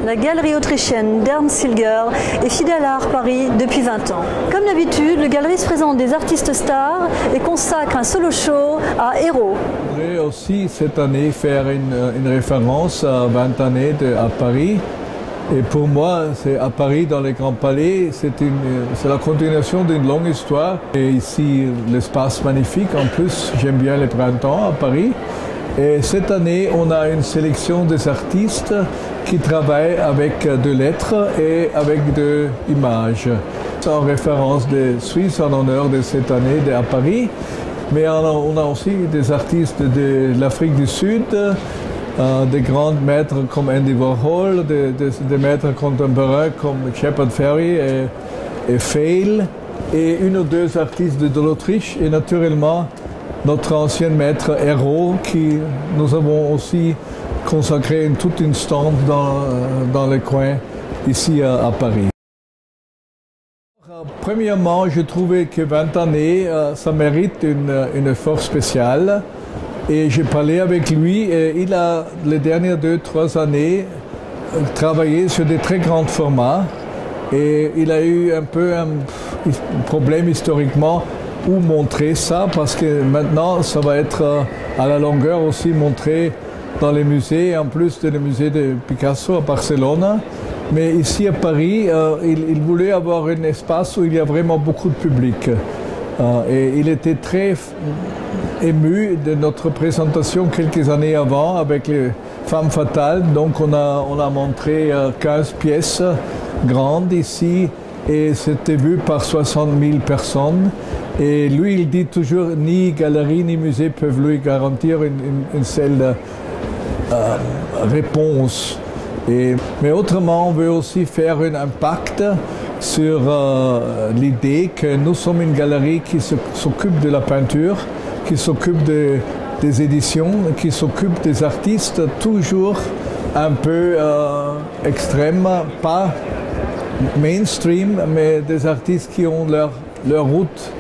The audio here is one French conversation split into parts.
La galerie autrichienne d'Ernst Silger est fidèle à Art Paris depuis 20 ans. Comme d'habitude, le galeriste présente des artistes stars et consacre un solo show à Héros. Je voudrais aussi cette année faire une référence à 20 années à Paris. Et pour moi, c'est à Paris, dans les grands palais, c'est la continuation d'une longue histoire. Et ici, l'espace magnifique. En plus, j'aime bien les printemps à Paris. Et cette année, on a une sélection des artistes qui travaillent avec de lettres et avec de images. C'est en référence des Suisses en honneur de cette année à Paris. Mais on a aussi des artistes de l'Afrique du Sud, des grands maîtres comme Andy Warhol, des maîtres contemporains comme Shepard Fairey et Fail, et une ou deux artistes de l'Autriche, et naturellement notre ancien maître Hérault, qui nous avons aussi consacré toute une stand dans les coins ici à Paris. Premièrement, je trouvais que 20 années, ça mérite une force spéciale. Et j'ai parlé avec lui et il a, les dernières 2-3 années, travaillé sur des très grands formats. Et il a eu un peu un problème historiquement où montrer ça, parce que maintenant, ça va être à la longueur aussi montré dans les musées, en plus de le musée de Picasso à Barcelone. Mais ici à Paris, il voulait avoir un espace où il y a vraiment beaucoup de public. Et il était très ému de notre présentation quelques années avant avec les Femmes Fatales. Donc on a montré 15 pièces grandes ici et c'était vu par 60 000 personnes. Et lui, il dit toujours, ni galerie ni musée peuvent lui garantir une seule réponse. Mais autrement, on veut aussi faire un impact sur l'idée que nous sommes une galerie qui s'occupe de la peinture, qui s'occupe des éditions, qui s'occupe des artistes toujours un peu extrêmes, pas mainstream, mais des artistes qui ont leur route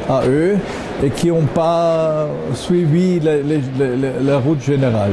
à eux et qui n'ont pas suivi la route générale.